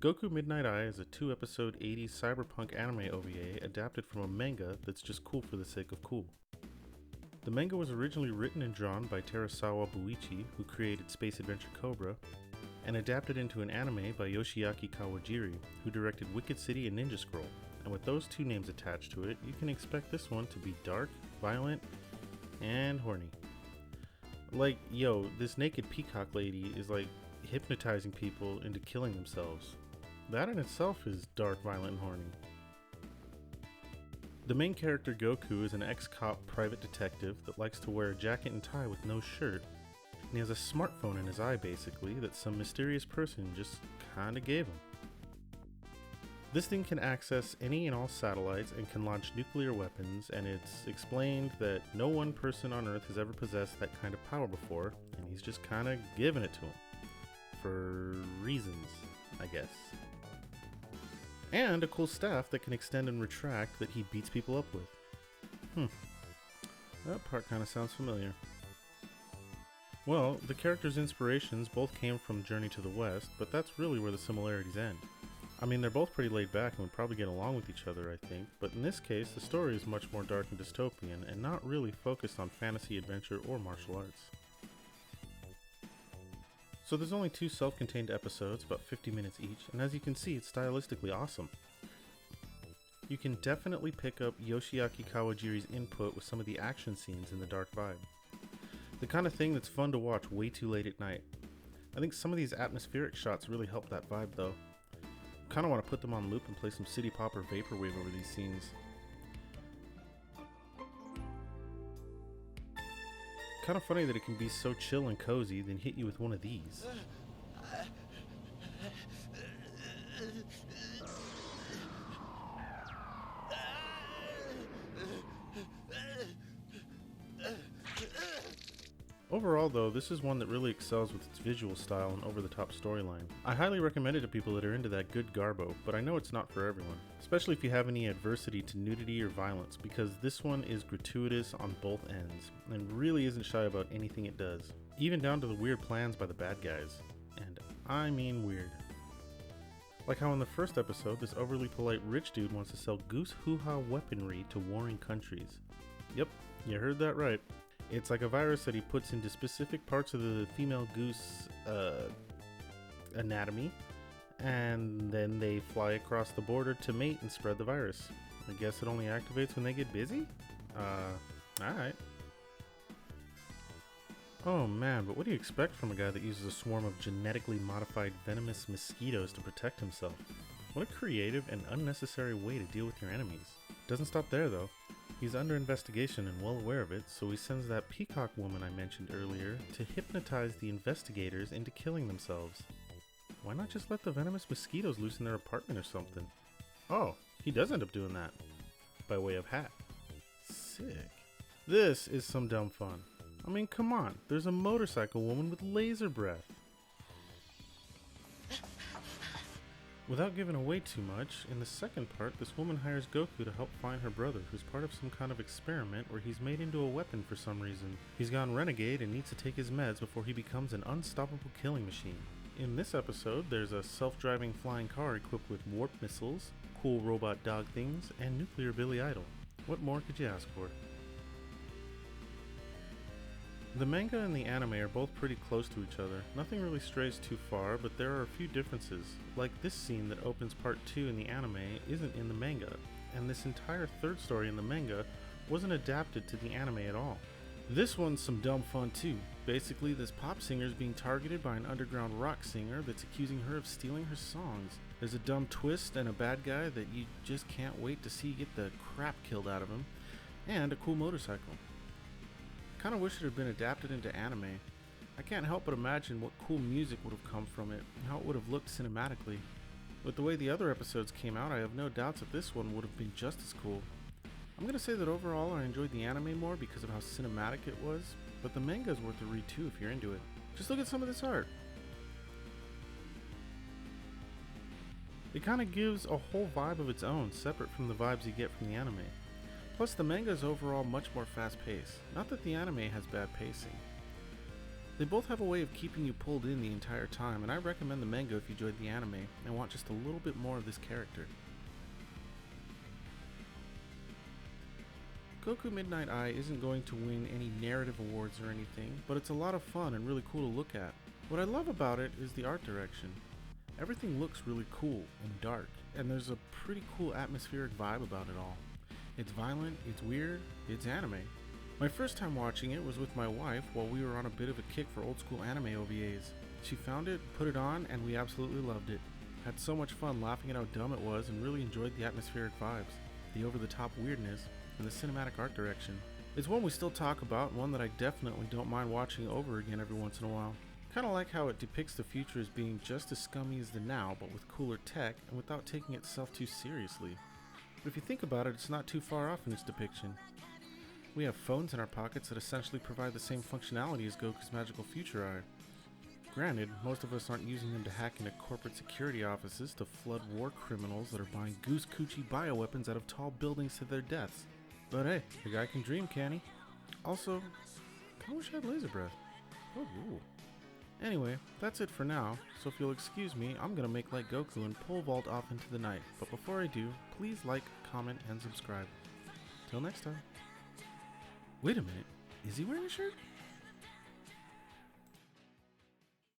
Goku Midnight Eye is a 2-episode 80s cyberpunk anime OVA adapted from a manga that's just cool for the sake of cool. The manga was originally written and drawn by Terasawa Buichi, who created Space Adventure Cobra, and adapted into an anime by Yoshiaki Kawajiri, who directed Wicked City and Ninja Scroll. And with those two names attached to it, you can expect this one to be dark, violent, and horny. Like, yo, this naked peacock lady is like hypnotizing people into killing themselves. That in itself is dark, violent, and horny. The main character Goku is an ex-cop private detective that likes to wear a jacket and tie with no shirt, and he has a smartphone in his eye basically that some mysterious person just kinda gave him. This thing can access any and all satellites and can launch nuclear weapons, and it's explained that no one person on Earth has ever possessed that kind of power before, and he's just kinda giving it to him. For reasons, I guess. And a cool staff that can extend and retract that he beats people up with. That part kinda sounds familiar. Well, the characters' inspirations both came from Journey to the West, but that's really where the similarities end. I mean, they're both pretty laid back and would probably get along with each other, I think, but in this case, the story is much more dark and dystopian, and not really focused on fantasy, adventure, or martial arts. So there's only 2 self-contained episodes, about 50 minutes each, and as you can see, it's stylistically awesome. You can definitely pick up Yoshiaki Kawajiri's input with some of the action scenes in the dark vibe. The kind of thing that's fun to watch way too late at night. I think some of these atmospheric shots really help that vibe though. Kinda want to put them on loop and play some city pop or vaporwave over these scenes. Kinda funny that it can be so chill and cozy, then hit you with one of these. Overall though, this is one that really excels with its visual style and over-the-top storyline. I highly recommend it to people that are into that good garbo, but I know it's not for everyone. Especially if you have any adversity to nudity or violence, because this one is gratuitous on both ends, and really isn't shy about anything it does. Even down to the weird plans by the bad guys. And I mean weird. Like how in the first episode, this overly polite rich dude wants to sell goose hoo-ha weaponry to warring countries. Yep, you heard that right. It's like a virus that he puts into specific parts of the female goose anatomy, and then they fly across the border to mate and spread the virus. I guess it only activates when they get busy? Alright. Oh man, but what do you expect from a guy that uses a swarm of genetically modified venomous mosquitoes to protect himself? What a creative and unnecessary way to deal with your enemies. Doesn't stop there though. He's under investigation and well aware of it, so he sends that peacock woman I mentioned earlier to hypnotize the investigators into killing themselves. Why not just let the venomous mosquitoes loose in their apartment or something? Oh, he does end up doing that. By way of hat. Sick. This is some dumb fun. I mean, come on, there's a motorcycle woman with laser breath. Without giving away too much, in the second part, this woman hires Goku to help find her brother, who's part of some kind of experiment where he's made into a weapon for some reason. He's gone renegade and needs to take his meds before he becomes an unstoppable killing machine. In this episode, there's a self-driving flying car equipped with warp missiles, cool robot dog things, and nuclear Billy Idol. What more could you ask for? The manga and the anime are both pretty close to each other. Nothing really strays too far, but there are a few differences. Like this scene that opens part 2 in the anime isn't in the manga, and this entire third story in the manga wasn't adapted to the anime at all. This one's some dumb fun too. Basically, this pop singer is being targeted by an underground rock singer that's accusing her of stealing her songs. There's a dumb twist and a bad guy that you just can't wait to see get the crap killed out of him, and a cool motorcycle. Kinda wish it had been adapted into anime. I can't help but imagine what cool music would have come from it, and how it would have looked cinematically. With the way the other episodes came out, I have no doubts that this one would have been just as cool. I'm gonna say that overall I enjoyed the anime more because of how cinematic it was, but the manga is worth a read too if you're into it. Just look at some of this art. It kinda gives a whole vibe of its own, separate from the vibes you get from the anime. Plus the manga is overall much more fast paced, not that the anime has bad pacing. They both have a way of keeping you pulled in the entire time, and I recommend the manga if you enjoyed the anime and want just a little bit more of this character. Goku Midnight Eye isn't going to win any narrative awards or anything, but it's a lot of fun and really cool to look at. What I love about it is the art direction. Everything looks really cool and dark, and there's a pretty cool atmospheric vibe about it all. It's violent, it's weird, it's anime. My first time watching it was with my wife while we were on a bit of a kick for old school anime OVAs. She found it, put it on, and we absolutely loved it. Had so much fun laughing at how dumb it was and really enjoyed the atmospheric vibes, the over-the-top weirdness, and the cinematic art direction. It's one we still talk about, one that I definitely don't mind watching over again every once in a while. Kinda like how it depicts the future as being just as scummy as the now, but with cooler tech and without taking itself too seriously. But if you think about it, it's not too far off in its depiction. We have phones in our pockets that essentially provide the same functionality as Goku's magical future eye. Granted, most of us aren't using them to hack into corporate security offices to flood war criminals that are buying goose coochie bioweapons out of tall buildings to their deaths. But hey, the guy can dream, can he? Also, kinda wish I had laser breath. Oh, ooh. Anyway, that's it for now, so if you'll excuse me, I'm gonna make like Goku and pole vault off into the night. But before I do, please like, comment, and subscribe. Till next time. Wait a minute, is he wearing a shirt?